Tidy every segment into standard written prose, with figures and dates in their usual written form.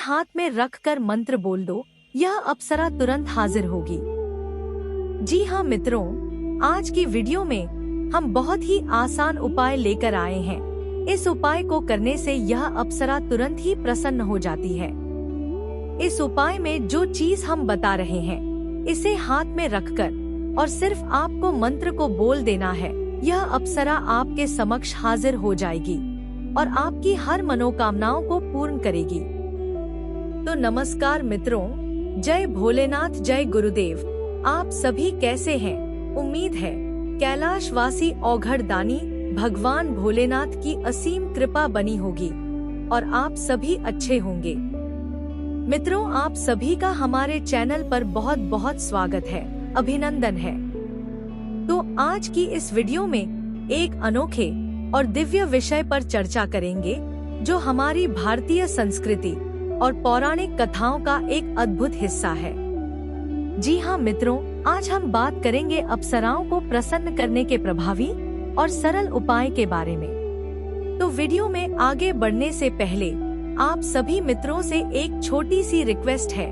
हाथ में रखकर मंत्र बोल दो, यह अप्सरा तुरंत हाजिर होगी। जी हाँ मित्रों, आज की वीडियो में हम बहुत ही आसान उपाय लेकर आए हैं। इस उपाय को करने से यह अप्सरा तुरंत ही प्रसन्न हो जाती है। इस उपाय में जो चीज हम बता रहे हैं, इसे हाथ में रखकर और सिर्फ आपको मंत्र को बोल देना है। यह अप्सरा आपके समक्ष हाजिर हो जाएगी और आपकी हर मनोकामनाओं को पूर्ण करेगी। तो नमस्कार मित्रों, जय भोलेनाथ, जय गुरुदेव। आप सभी कैसे हैं? उम्मीद है कैलाशवासी औघड़ दानी भगवान भोलेनाथ की असीम कृपा बनी होगी और आप सभी अच्छे होंगे। मित्रों, आप सभी का हमारे चैनल पर बहुत बहुत स्वागत है, अभिनंदन है। तो आज की इस वीडियो में एक अनोखे और दिव्य विषय पर चर्चा करेंगे, जो हमारी भारतीय संस्कृति और पौराणिक कथाओं का एक अद्भुत हिस्सा है। जी हाँ मित्रों, आज हम बात करेंगे अप्सराओं को प्रसन्न करने के प्रभावी और सरल उपाय के बारे में। तो वीडियो में आगे बढ़ने से पहले आप सभी मित्रों से एक छोटी सी रिक्वेस्ट है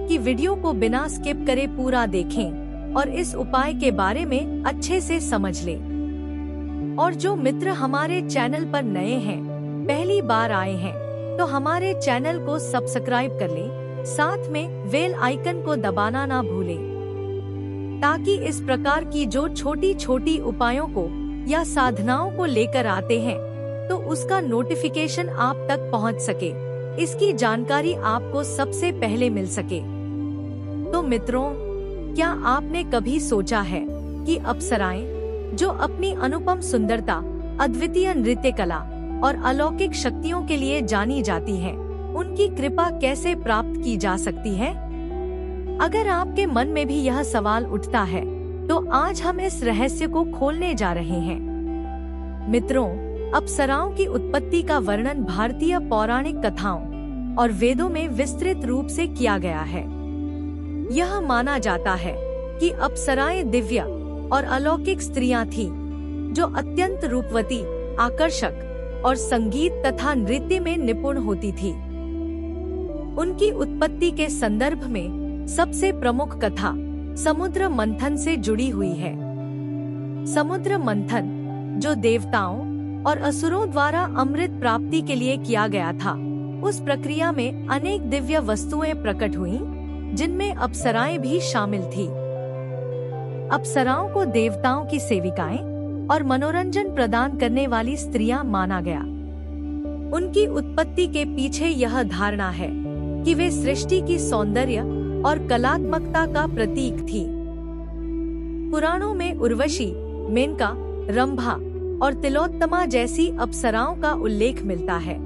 कि वीडियो को बिना स्किप करे पूरा देखें और इस उपाय के बारे में अच्छे से समझ लें। और जो मित्र हमारे चैनल पर नए हैं, पहली बार आए हैं, तो हमारे चैनल को सब्सक्राइब कर लें, साथ में बेल आइकन को दबाना ना भूलें, ताकि इस प्रकार की जो छोटी छोटी उपायों को या साधनाओं को लेकर आते हैं, तो उसका नोटिफिकेशन आप तक पहुंच सके, इसकी जानकारी आपको सबसे पहले मिल सके। तो मित्रों, क्या आपने कभी सोचा है कि अप्सराएं, जो अपनी अनुपम सुंदरता, अद्वितीय नृत्य कला और अलौकिक शक्तियों के लिए जानी जाती हैं, उनकी कृपा कैसे प्राप्त की जा सकती है? अगर आपके मन में भी यह सवाल उठता है, तो आज हम इस रहस्य को खोलने जा रहे हैं। मित्रों, अप्सराओं की उत्पत्ति का वर्णन भारतीय पौराणिक कथाओं और वेदों में विस्तृत रूप से किया गया है। यह माना जाता है कि अप्सराएं दिव्य और अलौकिक स्त्रियां थीं, जो अत्यंत रूपवती, आकर्षक और संगीत तथा नृत्य में निपुण होती थी। उनकी उत्पत्ति के संदर्भ में सबसे प्रमुख कथा समुद्र मंथन से जुड़ी हुई है। समुद्र मंथन, जो देवताओं और असुरों द्वारा अमृत प्राप्ति के लिए किया गया था, उस प्रक्रिया में अनेक दिव्य वस्तुएं प्रकट हुईं, जिनमें अप्सराएं भी शामिल थी। अप्सराओं को देवताओं की सेविकाएं और मनोरंजन प्रदान करने वाली स्त्रियां माना गया। उनकी उत्पत्ति के पीछे यह धारणा है कि वे सृष्टि की सौंदर्य और कलात्मकता का प्रतीक थी। पुराणों में उर्वशी, मेनका, रंभा और तिलोत्तमा जैसी अप्सराओं का उल्लेख मिलता है,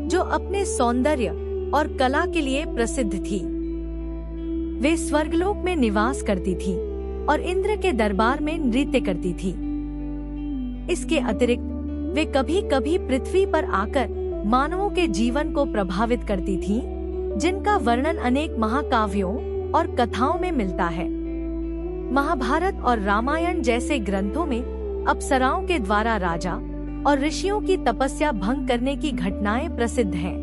जो अपने सौंदर्य और कला के लिए प्रसिद्ध थी। वे स्वर्गलोक में निवास करती थीं और इंद्र के दरबार में नृत्य करती थीं। इसके अतिरिक्त वे कभी कभी पृथ्वी पर आकर मानवों के जीवन को प्रभावित करती थीं, जिनका वर्णन अनेक महाकाव्यों और कथाओं में मिलता है। महाभारत और रामायण जैसे ग्रंथों में अप्सराओं के द्वारा राजा और ऋषियों की तपस्या भंग करने की घटनाएं प्रसिद्ध हैं।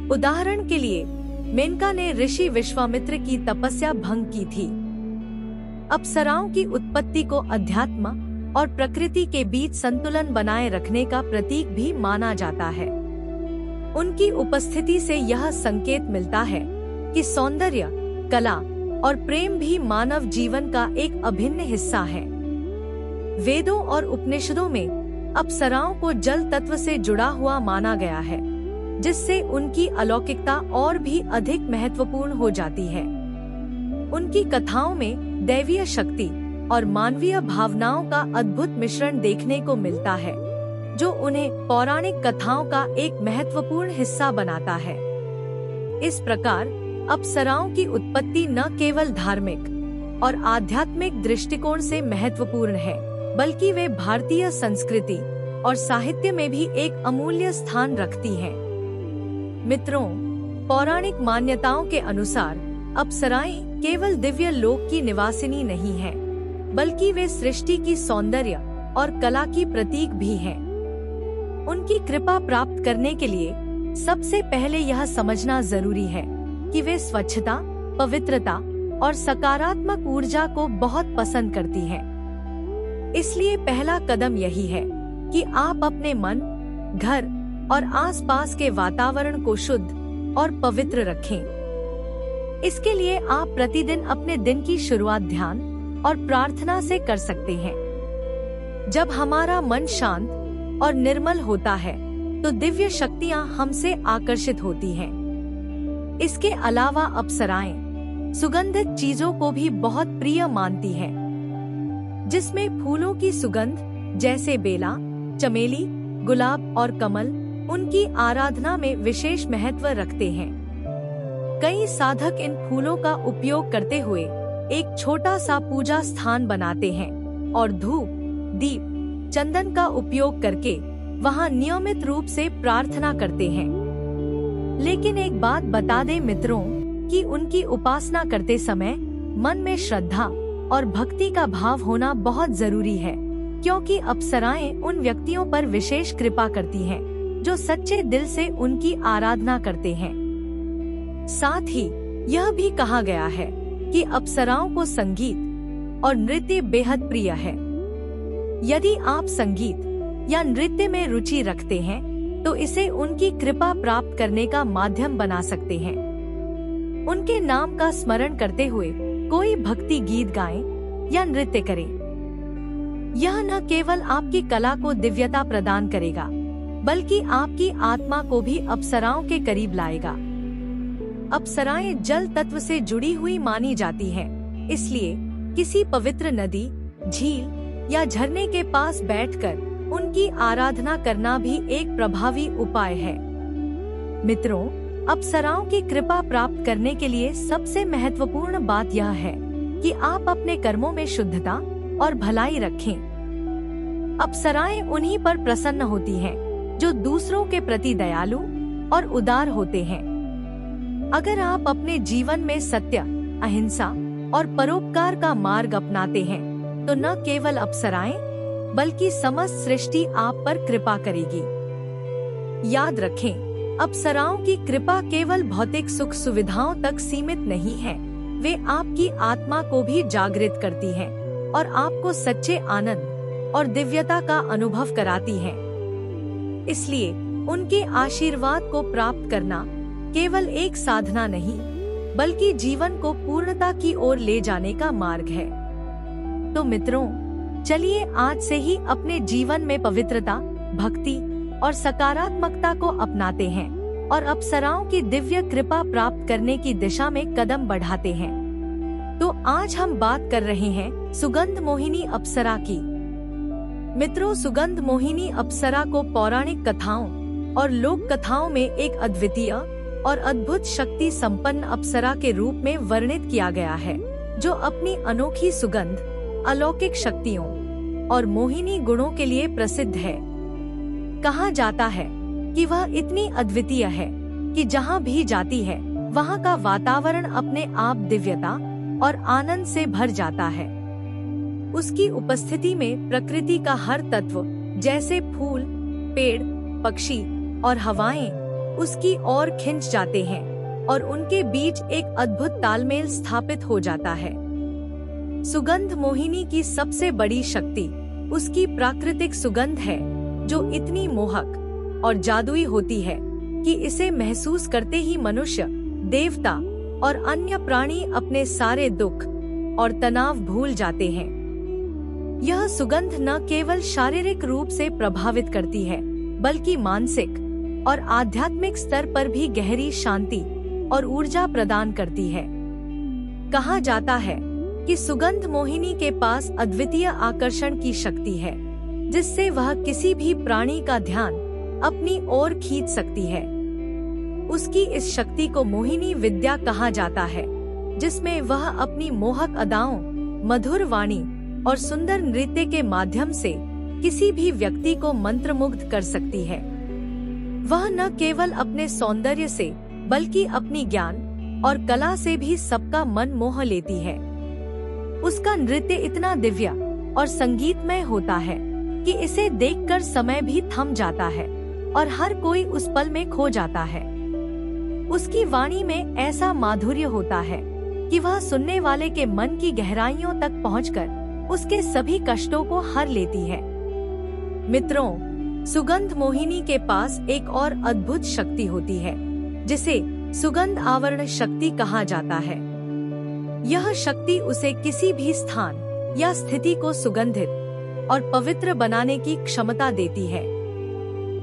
उदाहरण के लिए, मेनका ने ऋषि विश्वामित्र की तपस्या भंग की थी। अप्सराओं की उत्पत्ति को अध्यात्म और प्रकृति के बीच संतुलन बनाए रखने का प्रतीक भी माना जाता है। उनकी उपस्थिति से यह संकेत मिलता है कि सौंदर्य, कला और प्रेम भी मानव जीवन का एक अभिन्न हिस्सा है। वेदों और उपनिषदों में अप्सराओं को जल तत्व से जुड़ा हुआ माना गया है, जिससे उनकी अलौकिकता और भी अधिक महत्वपूर्ण हो जाती है। उनकी कथाओं में दैवीय शक्ति और मानवीय भावनाओं का अद्भुत मिश्रण देखने को मिलता है, जो उन्हें पौराणिक कथाओं का एक महत्वपूर्ण हिस्सा बनाता है। इस प्रकार अप्सराओं की उत्पत्ति न केवल धार्मिक और आध्यात्मिक दृष्टिकोण से महत्वपूर्ण है, बल्कि वे भारतीय संस्कृति और साहित्य में भी एक अमूल्य स्थान रखती हैं। मित्रों, पौराणिक मान्यताओं के अनुसार अप्सराएं केवल दिव्य लोक की निवासिनी नहीं हैं, बल्कि वे सृष्टि की सौंदर्य और कला की प्रतीक भी हैं। उनकी कृपा प्राप्त करने के लिए सबसे पहले यह समझना जरूरी है कि वे स्वच्छता, पवित्रता और सकारात्मक ऊर्जा को बहुत पसंद करती हैं। इसलिए पहला कदम यही है कि आप अपने मन, घर और आसपास के वातावरण को शुद्ध और पवित्र रखें। इसके लिए आप प्रतिदिन अपने दिन की शुरुआत ध्यान और प्रार्थना से कर सकते हैं। जब हमारा मन शांत और निर्मल होता है तो दिव्य शक्तियां हमसे आकर्षित होती हैं। इसके अलावा अप्सराएं सुगंधित चीजों को भी बहुत प्रिय मानती हैं, जिसमें फूलों की सुगंध जैसे बेला, चमेली, गुलाब और कमल उनकी आराधना में विशेष महत्व रखते हैं। कई साधक इन फूलों का उपयोग करते हुए एक छोटा सा पूजा स्थान बनाते हैं और धूप, दीप, चंदन का उपयोग करके वहां नियमित रूप से प्रार्थना करते हैं। लेकिन एक बात बता दें मित्रों कि उनकी उपासना करते समय मन में श्रद्धा और भक्ति का भाव होना बहुत जरूरी है, क्योंकि अप्सराएं उन व्यक्तियों पर विशेष कृपा करती हैं जो सच्चे दिल से उनकी आराधना करते हैं। साथ ही यह भी कहा गया है कि अप्सराओं को संगीत और नृत्य बेहद प्रिय है। यदि आप संगीत या नृत्य में रुचि रखते हैं तो इसे उनकी कृपा प्राप्त करने का माध्यम बना सकते हैं। उनके नाम का स्मरण करते हुए कोई भक्ति गीत गाएं या नृत्य करें। यह न केवल आपकी कला को दिव्यता प्रदान करेगा, बल्कि आपकी आत्मा को भी अप्सराओं के करीब लाएगा। अप्सराएं जल तत्व से जुड़ी हुई मानी जाती हैं, इसलिए किसी पवित्र नदी, झील या झरने के पास बैठकर उनकी आराधना करना भी एक प्रभावी उपाय है। मित्रों, अप्सराओं की कृपा प्राप्त करने के लिए सबसे महत्वपूर्ण बात यह है कि आप अपने कर्मों में शुद्धता और भलाई रखें। अप्सराएं उन्हीं पर प्रसन्न होती हैं जो दूसरों के प्रति दयालु और उदार होते हैं। अगर आप अपने जीवन में सत्य, अहिंसा और परोपकार का मार्ग अपनाते हैं तो न केवल अप्सराएं बल्कि समस्त सृष्टि आप पर कृपा करेगी। याद रखें, अप्सराओं की कृपा केवल भौतिक सुख सुविधाओं तक सीमित नहीं है, वे आपकी आत्मा को भी जागृत करती हैं और आपको सच्चे आनंद और दिव्यता का अनुभव कराती हैं। इसलिए उनके आशीर्वाद को प्राप्त करना केवल एक साधना नहीं, बल्कि जीवन को पूर्णता की ओर ले जाने का मार्ग है। तो मित्रों, चलिए आज से ही अपने जीवन में पवित्रता, भक्ति और सकारात्मकता को अपनाते हैं और अप्सराओं की दिव्य कृपा प्राप्त करने की दिशा में कदम बढ़ाते हैं। तो आज हम बात कर रहे हैं सुगंध मोहिनी अप्सरा की। मित्रों, सुगंध मोहिनी अप्सरा को पौराणिक कथाओं और लोक कथाओं में एक अद्वितीय और अद्भुत शक्ति संपन्न अप्सरा के रूप में वर्णित किया गया है, जो अपनी अनोखी सुगंध, अलौकिक शक्तियों और मोहिनी गुणों के लिए प्रसिद्ध है। कहा जाता है कि वह इतनी अद्वितीय है कि जहाँ भी जाती है वहाँ का वातावरण अपने आप दिव्यता और आनंद से भर जाता है। उसकी उपस्थिति में प्रकृति का हर तत्व, जैसे फूल, पेड़, पक्षी और हवाएं, उसकी ओर खिंच जाते हैं और उनके बीच एक अद्भुत तालमेल स्थापित हो जाता है। सुगंध मोहिनी की सबसे बड़ी शक्ति उसकी प्राकृतिक सुगंध है, जो इतनी मोहक और जादुई होती है कि इसे महसूस करते ही मनुष्य, देवता और अन्य प्राणी अपने सारे दुख और तनाव भूल जाते हैं। यह सुगंध न केवल शारीरिक रूप से प्रभावित करती है, बल्कि मानसिक और आध्यात्मिक स्तर पर भी गहरी शांति और ऊर्जा प्रदान करती है। कहा जाता है कि सुगंध मोहिनी के पास अद्वितीय आकर्षण की शक्ति है, जिससे वह किसी भी प्राणी का ध्यान अपनी ओर खींच सकती है। उसकी इस शक्ति को मोहिनी विद्या कहा जाता है, जिसमें वह अपनी मोहक अदाओं, मधुर वाणी और सुंदर नृत्य के माध्यम से किसी भी व्यक्ति को मंत्रमुग्ध कर सकती है। वह न केवल अपने सौंदर्य से बल्कि अपनी ज्ञान और कला से भी सबका मन मोह लेती है। उसका नृत्य इतना दिव्य और संगीतमय होता है कि इसे देखकर समय भी थम जाता है और हर कोई उस पल में खो जाता है। उसकी वाणी में ऐसा माधुर्य होता है कि वह सुनने वाले के मन की गहराइयों तक पहुंचकर उसके सभी कष्टों को हर लेती है। मित्रों, सुगंध मोहिनी के पास एक और अद्भुत शक्ति होती है, जिसे सुगंध आवरण शक्ति कहा जाता है। यह शक्ति उसे किसी भी स्थान या स्थिति को सुगंधित और पवित्र बनाने की क्षमता देती है।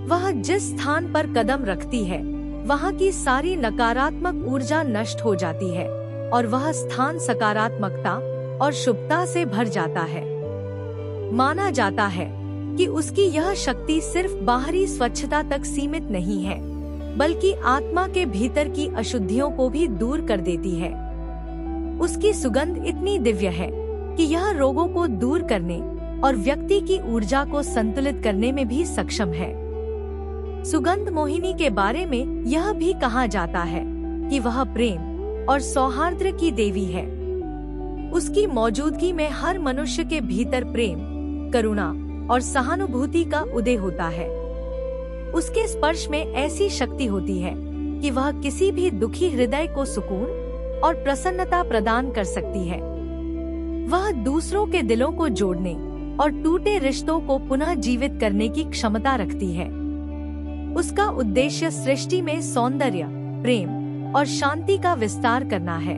वह जिस स्थान पर कदम रखती है, वहाँ की सारी नकारात्मक ऊर्जा नष्ट हो जाती है और वह स्थान सकारात्मकता और शुभता से भर जाता है। माना जाता है कि उसकी यह शक्ति सिर्फ बाहरी स्वच्छता तक सीमित नहीं है, बल्कि आत्मा के भीतर की अशुद्धियों को भी दूर कर देती है। उसकी सुगंध इतनी दिव्य है कि यह रोगों को दूर करने और व्यक्ति की ऊर्जा को संतुलित करने में भी सक्षम है। सुगंध मोहिनी के बारे में यह भी कहा जाता है कि वह प्रेम और सौहार्द की देवी है। उसकी मौजूदगी में हर मनुष्य के भीतर प्रेम, करुणा और सहानुभूति का उदय होता है। उसके स्पर्श में ऐसी शक्ति होती है कि वह किसी भी दुखी हृदय को सुकून और प्रसन्नता प्रदान कर सकती है। वह दूसरों के दिलों को जोड़ने और टूटे रिश्तों को पुनः जीवित करने की क्षमता रखती है। उसका उद्देश्य सृष्टि में सौंदर्य, प्रेम और शांति का विस्तार करना है।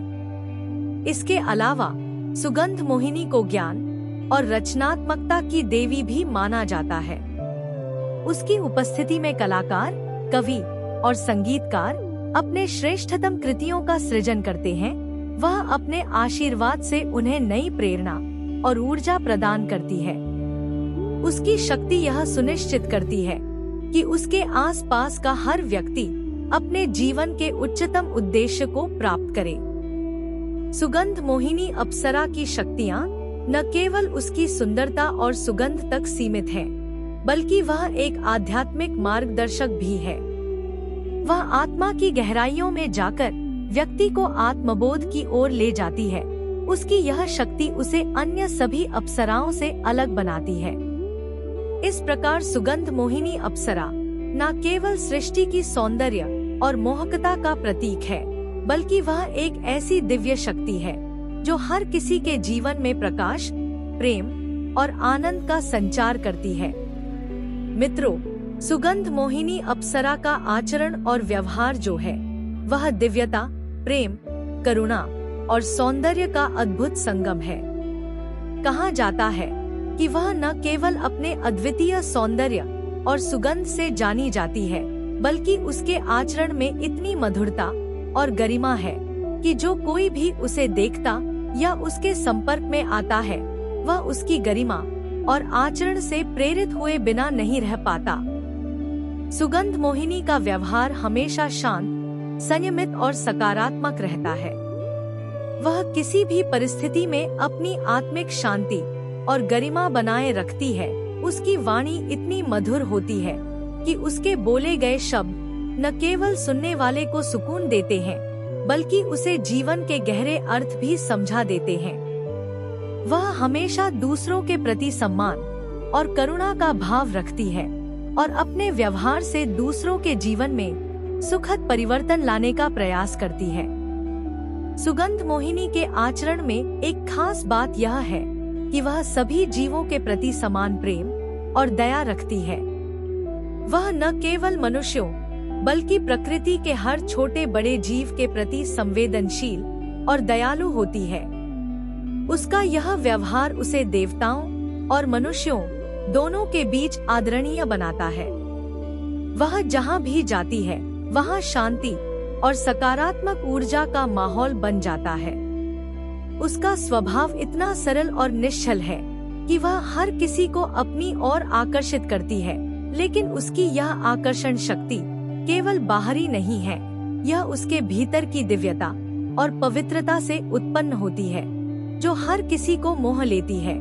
इसके अलावा सुगंध मोहिनी को ज्ञान और रचनात्मकता की देवी भी माना जाता है। उसकी उपस्थिति में कलाकार, कवि और संगीतकार अपने श्रेष्ठतम कृतियों का सृजन करते हैं। वह अपने आशीर्वाद से उन्हें नई प्रेरणा और ऊर्जा प्रदान करती है। उसकी शक्ति यह सुनिश्चित करती है कि उसके आसपास का हर व्यक्ति अपने जीवन के उच्चतम उद्देश्य को प्राप्त करे। सुगंध मोहिनी अप्सरा की शक्तियाँ न केवल उसकी सुंदरता और सुगंध तक सीमित है, बल्कि वह एक आध्यात्मिक मार्गदर्शक भी है। वह आत्मा की गहराइयों में जाकर व्यक्ति को आत्मबोध की ओर ले जाती है। उसकी यह शक्ति उसे अन्य सभी अप्सराओं से अलग बनाती है। इस प्रकार सुगंध मोहिनी अप्सरा न केवल सृष्टि की सौंदर्य और मोहकता का प्रतीक है, बल्कि वह एक ऐसी दिव्य शक्ति है जो हर किसी के जीवन में प्रकाश, प्रेम और आनंद का संचार करती है। मित्रों, सुगंध मोहिनी अप्सरा का आचरण और व्यवहार जो है, वह दिव्यता, प्रेम, करुणा और सौंदर्य का अद्भुत संगम है। कहा जाता है कि वह न केवल अपने अद्वितीय सौंदर्य और सुगंध से जानी जाती है, बल्कि उसके आचरण में इतनी मधुरता और गरिमा है कि जो कोई भी उसे देखता या उसके संपर्क में आता है, वह उसकी गरिमा और आचरण से प्रेरित हुए बिना नहीं रह पाता। सुगंध मोहिनी का व्यवहार हमेशा शांत, संयमित और सकारात्मक रहता है। वह किसी भी परिस्थिति में अपनी आत्मिक शांति और गरिमा बनाए रखती है। उसकी वाणी इतनी मधुर होती है कि उसके बोले गए शब्द न केवल सुनने वाले को सुकून देते हैं, बल्कि उसे जीवन के गहरे अर्थ भी समझा देते हैं। वह हमेशा दूसरों के प्रति सम्मान और करुणा का भाव रखती है और अपने व्यवहार से दूसरों के जीवन में सुखद परिवर्तन लाने का प्रयास करती है। सुगंध मोहिनी के आचरण में एक खास बात यह है कि वह सभी जीवों के प्रति समान प्रेम और दया रखती है। वह न केवल मनुष्यों बल्कि प्रकृति के हर छोटे बड़े जीव के प्रति संवेदनशील और दयालु होती है। उसका यह व्यवहार उसे देवताओं और मनुष्यों दोनों के बीच आदरणीय बनाता है। वह जहाँ भी जाती है, वहाँ शांति और सकारात्मक ऊर्जा का माहौल बन जाता है। उसका स्वभाव इतना सरल और निश्चल है कि वह हर किसी को अपनी ओर आकर्षित करती है, लेकिन उसकी यह आकर्षण शक्ति केवल बाहरी नहीं है, यह उसके भीतर की दिव्यता और पवित्रता से उत्पन्न होती है, जो हर किसी को मोह लेती है।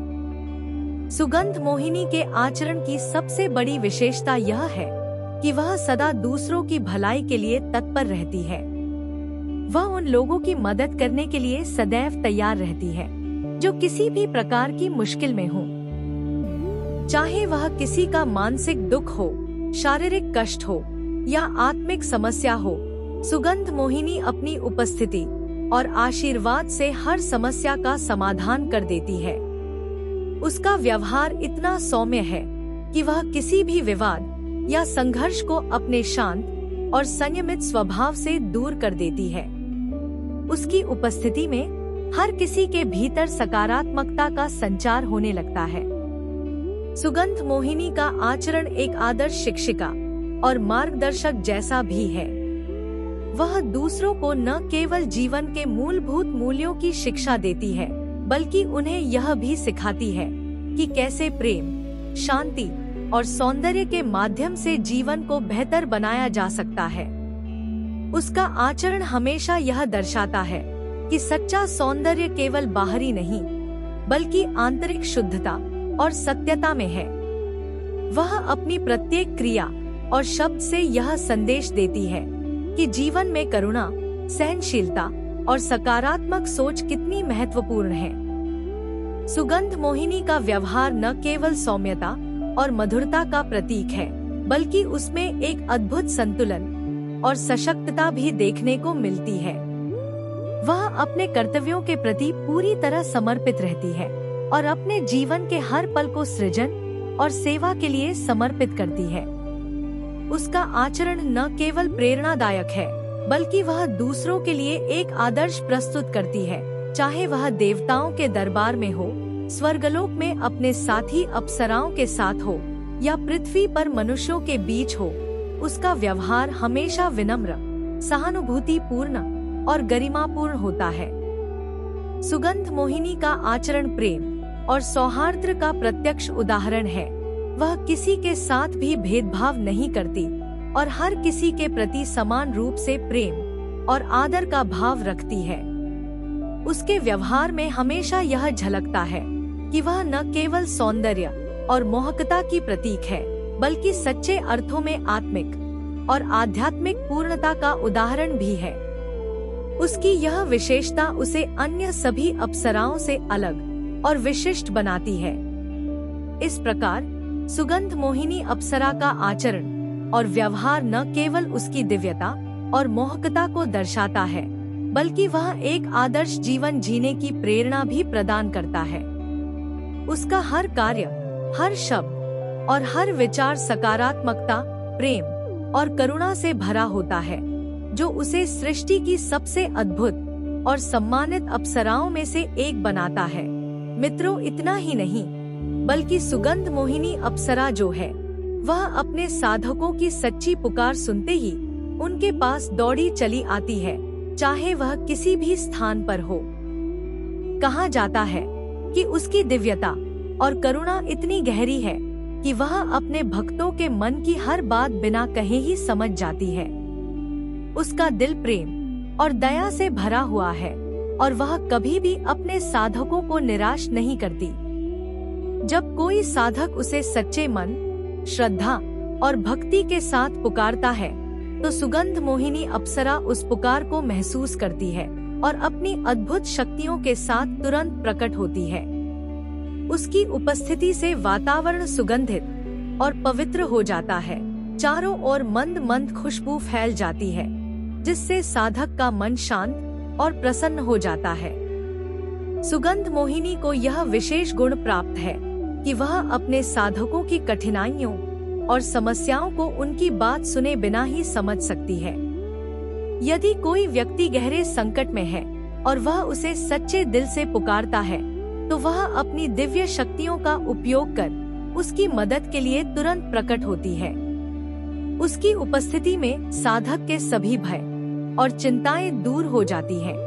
सुगंध मोहिनी के आचरण की सबसे बड़ी विशेषता यह है कि वह सदा दूसरों की भलाई के लिए तत्पर रहती है। वह उन लोगों की मदद करने के लिए सदैव तैयार रहती है जो किसी भी प्रकार की मुश्किल में हो। चाहे वह किसी का मानसिक दुख हो शारीरिक कष्ट हो या आत्मिक समस्या हो, सुगंध मोहिनी अपनी उपस्थिति और आशीर्वाद से हर समस्या का समाधान कर देती है। उसका व्यवहार इतना सौम्य है कि वह किसी भी विवाद या संघर्ष को अपने शांत और संयमित स्वभाव से दूर कर देती है। उसकी उपस्थिति में हर किसी के भीतर सकारात्मकता का संचार होने लगता है। सुगंध मोहिनी का आचरण एक आदर्श शिक्षिका और मार्गदर्शक जैसा भी है। वह दूसरों को न केवल जीवन के मूलभूत मूल्यों की शिक्षा देती है, बल्कि उन्हें यह भी सिखाती है कि कैसे प्रेम, शांति और सौंदर्य के माध्यम से जीवन को बेहतर बनाया जा सकता है। उसका आचरण हमेशा यह दर्शाता है कि सच्चा सौंदर्य केवल बाहरी नहीं, बल्कि आंतरिक शुद्धता और सत्यता में है। वह अपनी प्रत्येक क्रिया और शब्द से यह संदेश देती है कि जीवन में करुणा, सहनशीलता और सकारात्मक सोच कितनी महत्वपूर्ण है। सुगंध मोहिनी का व्यवहार न केवल सौम्यता और मधुरता का प्रतीक है, बल्कि उसमें एक अद्भुत संतुलन और सशक्तता भी देखने को मिलती है। वह अपने कर्तव्यों के प्रति पूरी तरह समर्पित रहती है और अपने जीवन के हर पल को सृजन और सेवा के लिए समर्पित करती है। उसका आचरण न केवल प्रेरणादायक है, बल्कि वह दूसरों के लिए एक आदर्श प्रस्तुत करती है। चाहे वह देवताओं के दरबार में हो, स्वर्गलोक में अपने साथी अप्सराओं के साथ हो या पृथ्वी पर मनुष्यों के बीच हो, उसका व्यवहार हमेशा विनम्र, सहानुभूतिपूर्ण और गरिमापूर्ण होता है। सुगंध मोहिनी का आचरण प्रेम और सौहार्द का प्रत्यक्ष उदाहरण है। वह किसी के साथ भी भेदभाव नहीं करती और हर किसी के प्रति समान रूप से प्रेम और आदर का भाव रखती है। उसके व्यवहार में हमेशा यह झलकता है कि वह न केवल सौंदर्य और मोहकता की प्रतीक है, बल्कि सच्चे अर्थों में आत्मिक और आध्यात्मिक पूर्णता का उदाहरण भी है। उसकी यह विशेषता उसे अन्य सभी अप्सराओं से अलग और विशिष्ट बनाती है। इस प्रकार सुगंध मोहिनी अप्सरा का आचरण और व्यवहार न केवल उसकी दिव्यता और मोहकता को दर्शाता है, बल्कि वह एक आदर्श जीवन जीने की प्रेरणा भी प्रदान करता है। उसका हर कार्य, हर शब्द और हर विचार सकारात्मकता, प्रेम और करुणा से भरा होता है, जो उसे सृष्टि की सबसे अद्भुत और सम्मानित अप्सराओं में से एक बनाता है। मित्रों, इतना ही नहीं, बल्कि सुगंध मोहिनी अप्सरा जो है, वह अपने साधकों की सच्ची पुकार सुनते ही उनके पास दौड़ी चली आती है, चाहे वह किसी भी स्थान पर हो। कहा जाता है कि उसकी दिव्यता और करुणा इतनी गहरी है कि वह अपने भक्तों के मन की हर बात बिना कहे ही समझ जाती है। उसका दिल प्रेम और दया से भरा हुआ है और वह कभी भी अपने साधकों को निराश नहीं करती। जब कोई साधक उसे सच्चे मन, श्रद्धा और भक्ति के साथ पुकारता है, तो सुगंध मोहिनी अप्सरा उस पुकार को महसूस करती है और अपनी अद्भुत शक्तियों के साथ तुरंत प्रकट होती है। उसकी उपस्थिति से वातावरण सुगंधित और पवित्र हो जाता है। चारों ओर मंद मंद खुशबू फैल जाती है, जिससे साधक का मन शांत और प्रसन्न हो जाता है। सुगंध मोहिनी को यह विशेष गुण प्राप्त है कि वह अपने साधकों की कठिनाइयों और समस्याओं को उनकी बात सुने बिना ही समझ सकती है। यदि कोई व्यक्ति गहरे संकट में है और वह उसे सच्चे दिल से पुकारता है, तो वह अपनी दिव्य शक्तियों का उपयोग कर उसकी मदद के लिए तुरंत प्रकट होती है। उसकी उपस्थिति में साधक के सभी भय और चिंताएं दूर हो जाती हैं।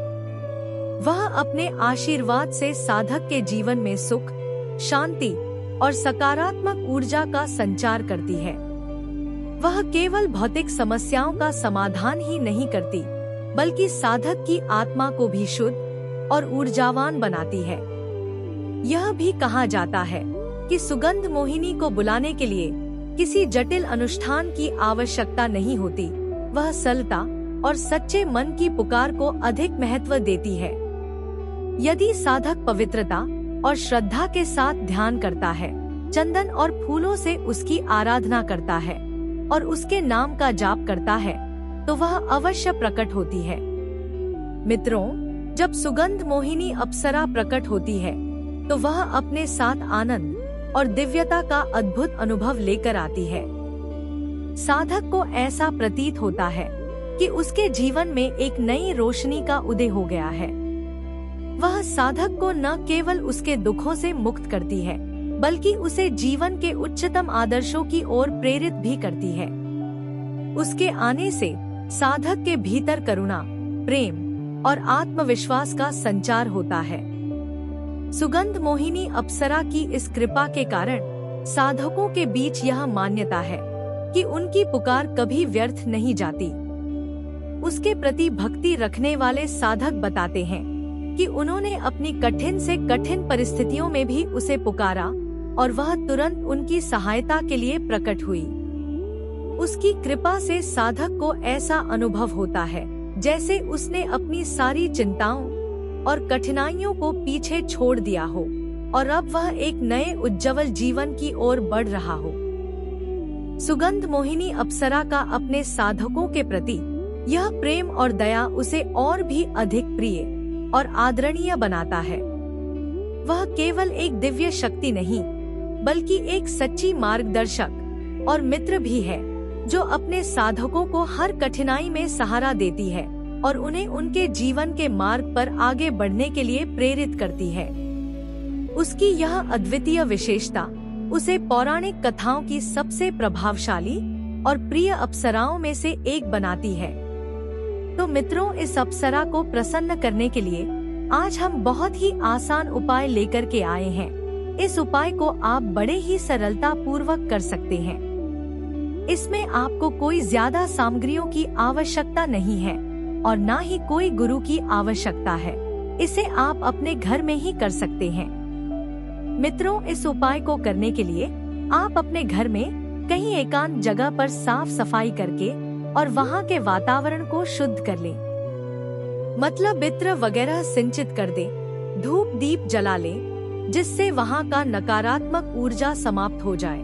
वह अपने आशीर्वाद से साधक के जीवन में सुख, शांति और सकारात्मक ऊर्जा का संचार करती है। वह केवल भौतिक समस्याओं का समाधान ही नहीं करती, बल्कि साधक की आत्मा को भी शुद्ध और ऊर्जावान बनाती है। यह भी कहा जाता है कि सुगंध मोहिनी को बुलाने के लिए किसी जटिल अनुष्ठान की आवश्यकता नहीं होती। वह सरलता और सच्चे मन की पुकार को अधिक महत्व देती है। यदि साधक पवित्रता और श्रद्धा के साथ ध्यान करता है, चंदन और फूलों से उसकी आराधना करता है और उसके नाम का जाप करता है तो वह अवश्य प्रकट होती है। मित्रों, जब सुगंध मोहिनी अप्सरा प्रकट होती है तो वह अपने साथ आनंद और दिव्यता का अद्भुत अनुभव लेकर आती है। साधक को ऐसा प्रतीत होता है कि उसके जीवन में एक नई रोशनी का उदय हो गया है। वह साधक को न केवल उसके दुखों से मुक्त करती है बल्कि उसे जीवन के उच्चतम आदर्शों की ओर प्रेरित भी करती है। उसके आने से साधक के भीतर करुणा, प्रेम और आत्मविश्वास का संचार होता है। सुगंध मोहिनी अप्सरा की इस कृपा के कारण साधकों के बीच यह मान्यता है कि उनकी पुकार कभी व्यर्थ नहीं जाती। उसके प्रति भक्ति रखने वाले साधक बताते हैं कि उन्होंने अपनी कठिन से कठिन परिस्थितियों में भी उसे पुकारा और वह तुरंत उनकी सहायता के लिए प्रकट हुई। उसकी कृपा से साधक को ऐसा अनुभव होता है जैसे उसने अपनी सारी चिंताओं और कठिनाइयों को पीछे छोड़ दिया हो और अब वह एक नए उज्जवल जीवन की ओर बढ़ रहा हो। सुगंध मोहिनी अप्सरा का अपने साधकों के प्रति यह प्रेम और दया उसे और भी अधिक प्रिय और आदरणीय बनाता है। वह केवल एक दिव्य शक्ति नहीं बल्कि एक सच्ची मार्गदर्शक और मित्र भी है जो अपने साधकों को हर कठिनाई में सहारा देती है और उन्हें उनके जीवन के मार्ग पर आगे बढ़ने के लिए प्रेरित करती है। उसकी यह अद्वितीय विशेषता उसे पौराणिक कथाओं की सबसे प्रभावशाली और प्रिय अप्सराओं में से एक बनाती है। तो मित्रों, इस अप्सरा को प्रसन्न करने के लिए आज हम बहुत ही आसान उपाय लेकर के आए हैं। इस उपाय को आप बड़े ही सरलता पूर्वक कर सकते हैं। इसमें आपको कोई ज्यादा सामग्रियों की आवश्यकता नहीं है और ना ही कोई गुरु की आवश्यकता है। इसे आप अपने घर में ही कर सकते हैं। मित्रों, इस उपाय को करने के लिए आप अपने घर में कहीं एकांत जगह पर साफ सफाई करके और वहाँ के वातावरण को शुद्ध कर लें। मतलब इत्र वगैरह सिंचित कर दें, धूप दीप जला लें जिससे वहाँ का नकारात्मक ऊर्जा समाप्त हो जाए।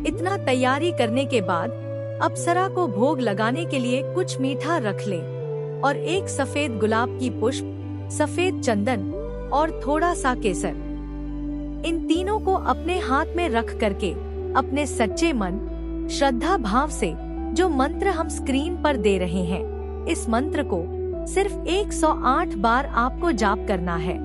इतना तैयारी करने के बाद अप्सरा को भोग लगाने के लिए कुछ मीठा रख लें और एक सफेद गुलाब की पुष्प, सफेद चंदन और थोड़ा सा केसर, इन तीनों को अपने हाथ में रख करके अपने सच्चे मन, श्रद्धा भाव से जो मंत्र हम स्क्रीन पर दे रहे हैं, इस मंत्र को सिर्फ 108 बार आपको जाप करना है।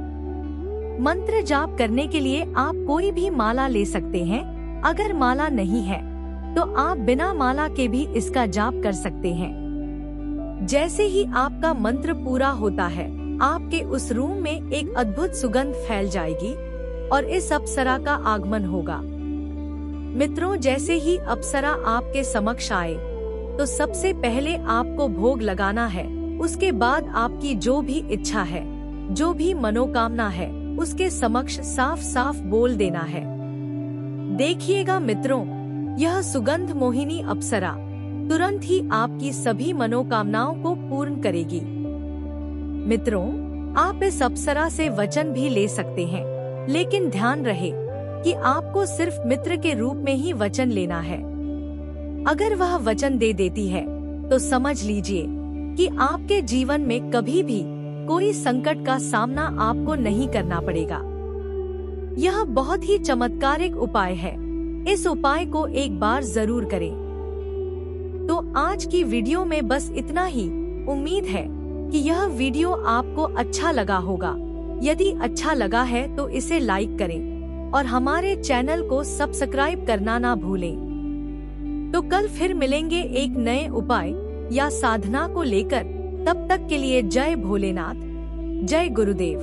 मंत्र जाप करने के लिए आप कोई भी माला ले सकते हैं। अगर माला नहीं है तो आप बिना माला के भी इसका जाप कर सकते हैं। जैसे ही आपका मंत्र पूरा होता है, आपके उस रूम में एक अद्भुत सुगंध फैल जाएगी और इस अप्सरा का आगमन होगा। मित्रों, जैसे ही अप्सरा आपके समक्ष आए तो सबसे पहले आपको भोग लगाना है। उसके बाद आपकी जो भी इच्छा है, जो भी मनोकामना है, उसके समक्ष साफ साफ बोल देना है। देखिएगा मित्रों, यह सुगंध मोहिनी अप्सरा तुरंत ही आपकी सभी मनोकामनाओं को पूर्ण करेगी। मित्रों, आप इस अप्सरा से वचन भी ले सकते हैं, लेकिन ध्यान रहे कि आपको सिर्फ मित्र के रूप में ही वचन लेना है। अगर वह वचन दे देती है तो समझ लीजिए कि आपके जीवन में कभी भी कोई संकट का सामना आपको नहीं करना पड़ेगा। यह बहुत ही चमत्कारिक उपाय है। इस उपाय को एक बार जरूर करें। तो आज की वीडियो में बस इतना ही। उम्मीद है कि यह वीडियो आपको अच्छा लगा होगा। यदि अच्छा लगा है तो इसे लाइक करें और हमारे चैनल को सब्सक्राइब करना ना भूलें। तो कल फिर मिलेंगे एक नए उपाय या साधना को लेकर। तब तक के लिए जय भोलेनाथ, जय गुरुदेव।